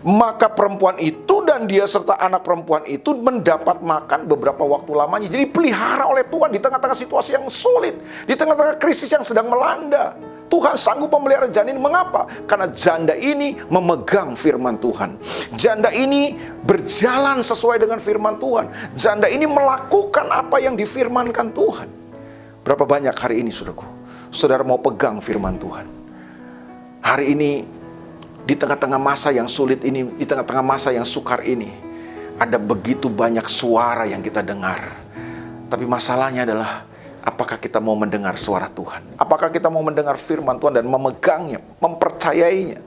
Maka perempuan itu dan dia serta anak perempuan itu mendapat makan beberapa waktu lamanya. Jadi pelihara oleh Tuhan di tengah-tengah situasi yang sulit, di tengah-tengah krisis yang sedang melanda. Tuhan sanggup memelihara janda ini. Mengapa? Karena janda ini memegang firman Tuhan. Janda ini berjalan sesuai dengan firman Tuhan. Janda ini melakukan apa yang difirmankan Tuhan. Berapa banyak hari ini, saudaraku, saudara mau pegang firman Tuhan? Hari ini, di tengah-tengah masa yang sulit ini, di tengah-tengah masa yang sukar ini, ada begitu banyak suara yang kita dengar. Tapi masalahnya adalah, apakah kita mau mendengar suara Tuhan? Apakah kita mau mendengar firman Tuhan dan memegangnya, mempercayainya?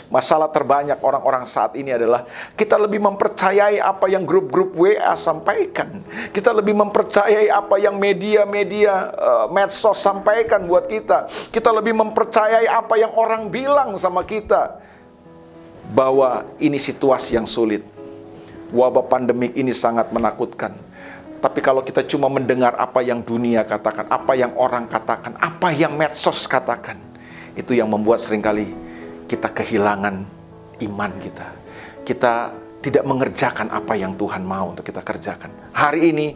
Masalah terbanyak orang-orang saat ini adalah kita lebih mempercayai apa yang grup-grup WA sampaikan. Kita lebih mempercayai apa yang media-media medsos sampaikan buat kita. Kita lebih mempercayai apa yang orang bilang sama kita. Bahwa ini situasi yang sulit. Wabah pandemik ini sangat menakutkan. Tapi kalau kita cuma mendengar apa yang dunia katakan, apa yang orang katakan, apa yang medsos katakan, itu yang membuat seringkali kita kehilangan iman kita. Kita tidak mengerjakan apa yang Tuhan mau untuk kita kerjakan. Hari ini,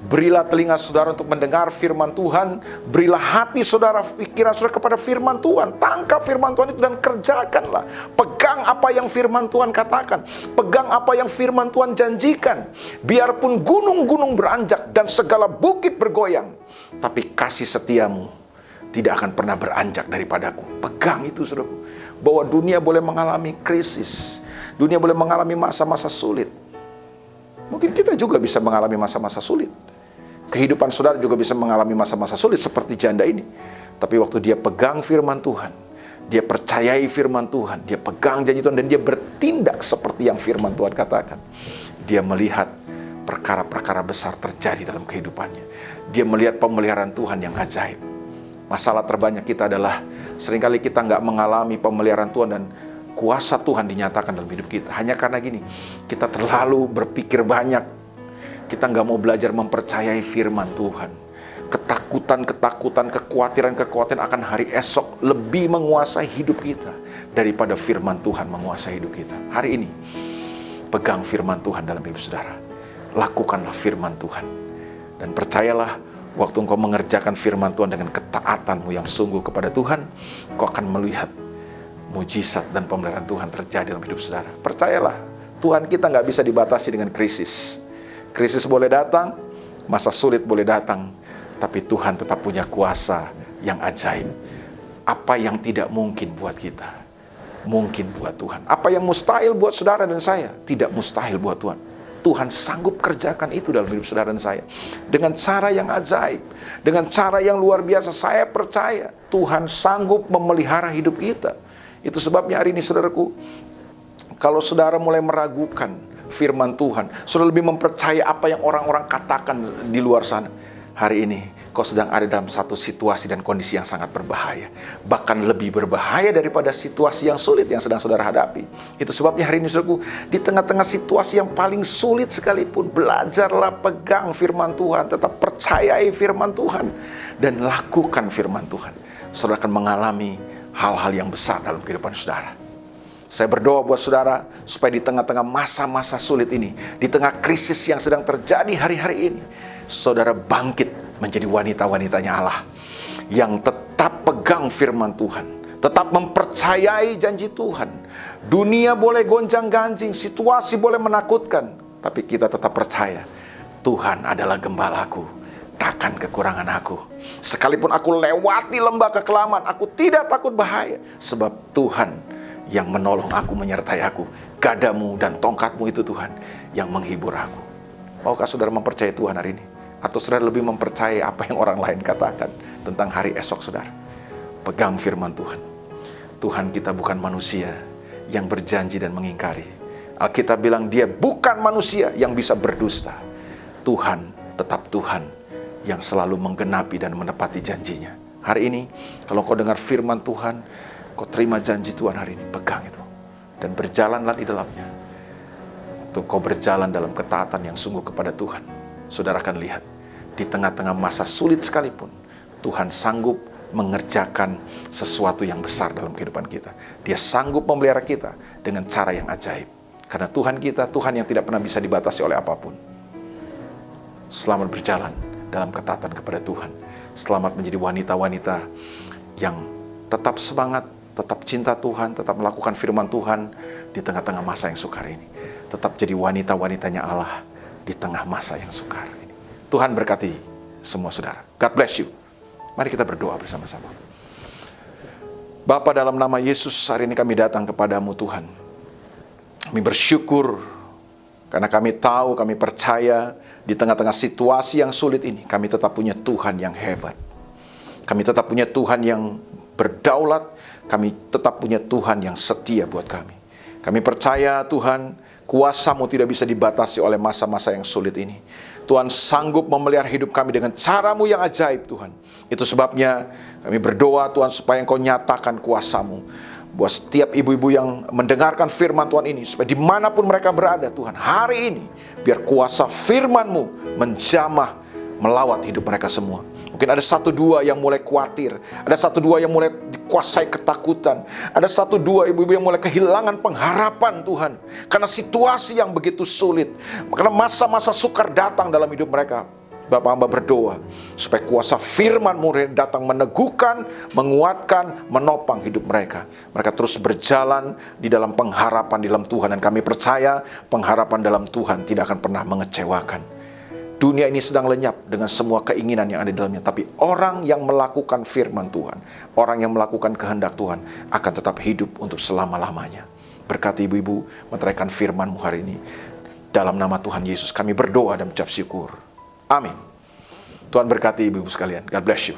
berilah telinga saudara untuk mendengar firman Tuhan. Berilah hati saudara, pikiran saudara kepada firman Tuhan. Tangkap firman Tuhan itu dan kerjakanlah. Pegang apa yang firman Tuhan katakan. Pegang apa yang firman Tuhan janjikan. Biarpun gunung-gunung beranjak dan segala bukit bergoyang, tapi kasih setiamu tidak akan pernah beranjak daripadaku. Pegang itu, saudaraku. bahwa dunia boleh mengalami krisis, dunia boleh mengalami masa-masa sulit. Mungkin kita juga bisa mengalami masa-masa sulit. Kehidupan saudara juga bisa mengalami masa-masa sulit seperti janda ini. Tapi waktu dia pegang firman Tuhan, dia percayai firman Tuhan, dia pegang janji Tuhan, dan dia bertindak seperti yang firman Tuhan katakan, dia melihat perkara-perkara besar terjadi dalam kehidupannya. Dia melihat pemeliharaan Tuhan yang ajaib. Masalah terbanyak kita adalah seringkali kita nggak mengalami pemeliharaan Tuhan dan kuasa Tuhan dinyatakan dalam hidup kita. Hanya karena gini, kita terlalu berpikir banyak. Kita nggak mau belajar mempercayai firman Tuhan. Ketakutan, kekhawatiran akan hari esok lebih menguasai hidup kita daripada firman Tuhan menguasai hidup kita. Hari ini, pegang firman Tuhan dalam hidup saudara. Lakukanlah firman Tuhan. Dan percayalah, waktu engkau mengerjakan firman Tuhan dengan ketaatanmu yang sungguh kepada Tuhan, engkau akan melihat mujizat dan pemeliharaan Tuhan terjadi dalam hidup saudara. Percayalah, Tuhan kita nggak bisa dibatasi dengan krisis. Krisis boleh datang, masa sulit boleh datang, tapi Tuhan tetap punya kuasa yang ajaib. Apa yang tidak mungkin buat kita, mungkin buat Tuhan. Apa yang mustahil buat saudara dan saya, tidak mustahil buat Tuhan. Tuhan sanggup kerjakan itu dalam hidup saudara dan saya. Dengan cara yang ajaib, dengan cara yang luar biasa. Saya percaya Tuhan sanggup memelihara hidup kita. Itu sebabnya hari ini saudaraku, kalau saudara mulai meragukan firman Tuhan, saudara lebih mempercaya apa yang orang-orang katakan di luar sana, hari ini kau sedang ada dalam satu situasi dan kondisi yang sangat berbahaya. Bahkan lebih berbahaya daripada situasi yang sulit yang sedang saudara hadapi. Itu sebabnya hari ini saudaraku, di tengah-tengah situasi yang paling sulit sekalipun, belajarlah pegang firman Tuhan, tetap percayai firman Tuhan, dan lakukan firman Tuhan. Saudara akan mengalami hal-hal yang besar dalam kehidupan saudara. Saya berdoa buat saudara, supaya di tengah-tengah masa-masa sulit ini, di tengah krisis yang sedang terjadi hari-hari ini, saudara bangkit menjadi wanita-wanitanya Allah yang tetap pegang firman Tuhan, tetap mempercayai janji Tuhan. Dunia boleh gonjang-ganjing, situasi boleh menakutkan, tapi kita tetap percaya Tuhan adalah gembalaku, takkan kekurangan aku. Sekalipun aku lewati lembah kekelaman, aku tidak takut bahaya, sebab Tuhan yang menolong aku, menyertai aku. Gadamu dan tongkatmu itu Tuhan yang menghibur aku. Maukah saudara mempercayai Tuhan hari ini? Atau saudara lebih mempercayai apa yang orang lain katakan tentang hari esok saudara? Pegang firman Tuhan. Tuhan kita bukan manusia yang berjanji dan mengingkari. Alkitab bilang dia bukan manusia yang bisa berdusta. Tuhan tetap Tuhan yang selalu menggenapi dan menepati janjinya. Hari ini kalau kau dengar firman Tuhan, kau terima janji Tuhan hari ini, pegang itu. Dan berjalanlah di dalamnya. Waktu kau berjalan dalam ketaatan yang sungguh kepada Tuhan, saudara akan lihat, di tengah-tengah masa sulit sekalipun, Tuhan sanggup mengerjakan sesuatu yang besar dalam kehidupan kita. Dia sanggup memelihara kita dengan cara yang ajaib. Karena Tuhan kita, Tuhan yang tidak pernah bisa dibatasi oleh apapun. Selamat berjalan dalam ketaatan kepada Tuhan. Selamat menjadi wanita-wanita yang tetap semangat, tetap cinta Tuhan, tetap melakukan firman Tuhan di tengah-tengah masa yang sukar ini. Tetap jadi wanita-wanitanya Allah di tengah masa yang sukar ini. Tuhan berkati semua saudara. God bless you. Mari kita berdoa bersama-sama. Bapa, dalam nama Yesus, hari ini kami datang kepadamu Tuhan. Kami bersyukur karena kami tahu, kami percaya di tengah-tengah situasi yang sulit ini, kami tetap punya Tuhan yang hebat. Kami tetap punya Tuhan yang berdaulat. Kami tetap punya Tuhan yang setia buat kami. Kami percaya Tuhan, kuasa-Mu tidak bisa dibatasi oleh masa-masa yang sulit ini. Tuhan sanggup memelihara hidup kami dengan cara-Mu yang ajaib Tuhan. Itu sebabnya kami berdoa Tuhan supaya Engkau nyatakan kuasa-Mu buat setiap ibu-ibu yang mendengarkan firman Tuhan ini, supaya dimanapun mereka berada Tuhan, hari ini biar kuasa firman-Mu menjamah melawat hidup mereka semua. Mungkin ada 1-2 yang mulai khawatir, ada 1-2 yang mulai dikuasai ketakutan, ada 1-2 ibu-ibu yang mulai kehilangan pengharapan Tuhan karena situasi yang begitu sulit, karena masa-masa sukar datang dalam hidup mereka. Bapak hamba berdoa supaya kuasa firman-Mu datang meneguhkan, menguatkan, menopang hidup mereka. Mereka terus berjalan di dalam pengharapan di dalam Tuhan, dan kami percaya pengharapan dalam Tuhan tidak akan pernah mengecewakan. Dunia ini sedang lenyap dengan semua keinginan yang ada di dalamnya. Tapi orang yang melakukan firman Tuhan, orang yang melakukan kehendak Tuhan akan tetap hidup untuk selama-lamanya. Berkati ibu-ibu meteraikan firman-Mu hari ini. Dalam nama Tuhan Yesus kami berdoa dan mengucap syukur. Amin. Tuhan berkati ibu-ibu sekalian. God bless you.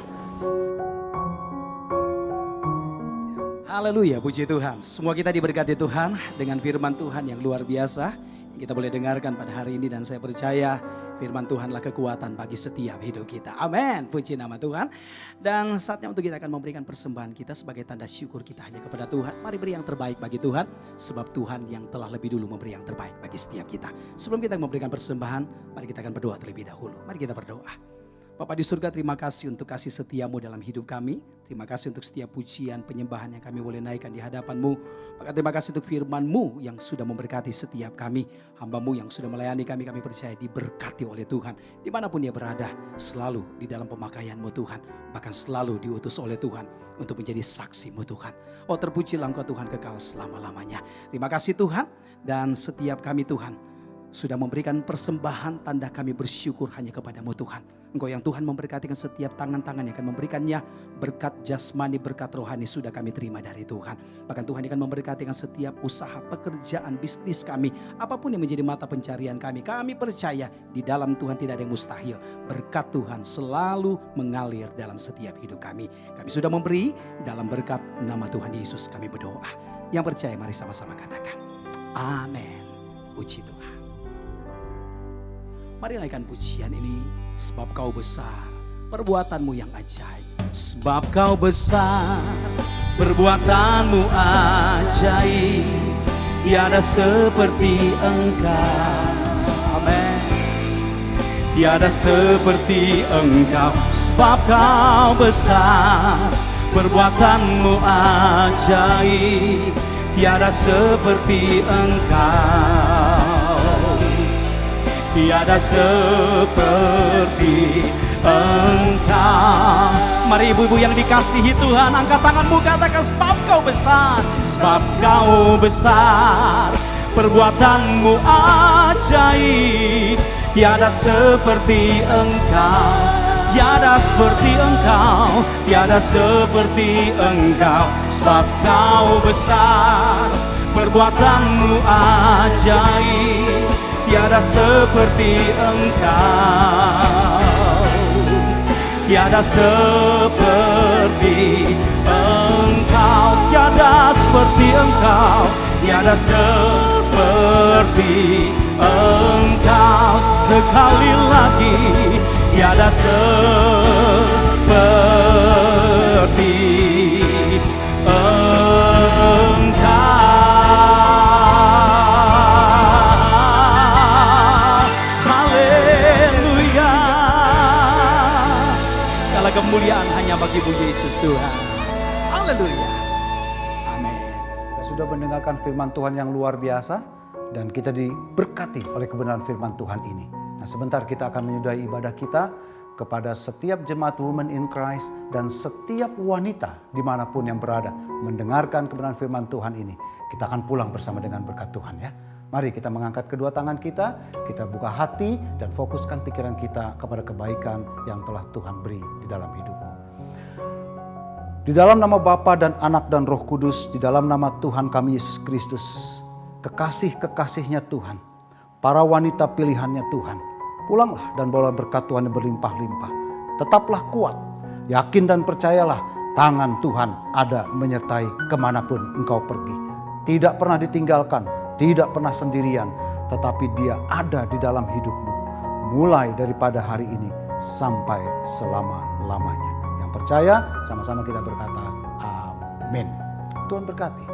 Haleluya, puji Tuhan. Semua kita diberkati Tuhan dengan firman Tuhan yang luar biasa. Kita boleh dengarkan pada hari ini dan saya percaya firman Tuhanlah kekuatan bagi setiap hidup kita. Amin, puji nama Tuhan. Dan saatnya untuk kita akan memberikan persembahan kita sebagai tanda syukur kita hanya kepada Tuhan. Mari beri yang terbaik bagi Tuhan, sebab Tuhan yang telah lebih dulu memberi yang terbaik bagi setiap kita. Sebelum kita memberikan persembahan, mari kita akan berdoa terlebih dahulu. Mari kita berdoa. Bapa di surga, terima kasih untuk kasih setia-Mu dalam hidup kami. Terima kasih untuk setiap pujian, penyembahan yang kami boleh naikkan di hadapan-Mu. Maka terima kasih untuk firman-Mu yang sudah memberkati setiap kami. Hamba-Mu yang sudah melayani kami percaya diberkati oleh Tuhan. Dimanapun dia berada, selalu di dalam pemakaian-Mu Tuhan. Bahkan selalu diutus oleh Tuhan untuk menjadi saksi-Mu Tuhan. Oh, terpujilah Engkau Tuhan kekal selama-lamanya. Terima kasih Tuhan, dan setiap kami Tuhan sudah memberikan persembahan, tanda kami bersyukur hanya kepada-Mu Tuhan. Engkau yang Tuhan memberkatikan setiap tangan-tangan yang akan memberikannya. Berkat jasmani, berkat rohani sudah kami terima dari Tuhan. Bahkan Tuhan akan memberkatikan setiap usaha, pekerjaan, bisnis kami. Apapun yang menjadi mata pencarian kami. Kami percaya di dalam Tuhan tidak ada yang mustahil. Berkat Tuhan selalu mengalir dalam setiap hidup kami. Kami sudah memberi, dalam berkat nama Tuhan Yesus kami berdoa. Yang percaya mari sama-sama katakan amin. Puji Tuhan. Mari naikkan pujian ini. Sebab Kau besar, perbuatan-Mu yang ajaib. Sebab Kau besar, perbuatan-Mu ajaib. Tiada seperti Engkau. Amin. Tiada seperti Engkau. Sebab Kau besar, perbuatan-Mu ajaib. Tiada seperti Engkau. Tiada seperti Engkau. Mari ibu-ibu yang dikasihi Tuhan, angkat tanganmu, katakan sebab Kau besar. Sebab Kau besar, perbuatan-Mu ajaib. Tiada seperti Engkau. Tiada seperti Engkau. Tiada seperti Engkau. Sebab Kau besar, perbuatan-Mu ajaib. Tiada seperti Engkau. Tiada seperti Engkau. Tiada seperti Engkau. Tiada seperti Engkau. Sekali lagi, tiada seperti Engkau. Kemuliaan hanya bagi-Mu Yesus Tuhan. Haleluya. Amin. Kita sudah mendengarkan firman Tuhan yang luar biasa dan kita diberkati oleh kebenaran firman Tuhan ini. Nah, sebentar kita akan menyudahi ibadah kita kepada setiap jemaat Women in Christ dan setiap wanita dimanapun yang berada mendengarkan kebenaran firman Tuhan ini. Kita akan pulang bersama dengan berkat Tuhan ya. Mari kita mengangkat kedua tangan kita buka hati dan fokuskan pikiran kita kepada kebaikan yang telah Tuhan beri di dalam hidupmu. Di dalam nama Bapa dan Anak dan Roh Kudus, di dalam nama Tuhan kami Yesus Kristus, kekasih-kekasihnya Tuhan, para wanita pilihannya Tuhan, pulanglah dan bawalah berkat Tuhan yang berlimpah-limpah. Tetaplah kuat, yakin dan percayalah tangan Tuhan ada menyertai kemanapun engkau pergi. Tidak pernah ditinggalkan, tidak pernah sendirian, tetapi Dia ada di dalam hidupmu. Mulai daripada hari ini sampai selama-lamanya. Yang percaya, sama-sama kita berkata, amin. Tuhan berkati.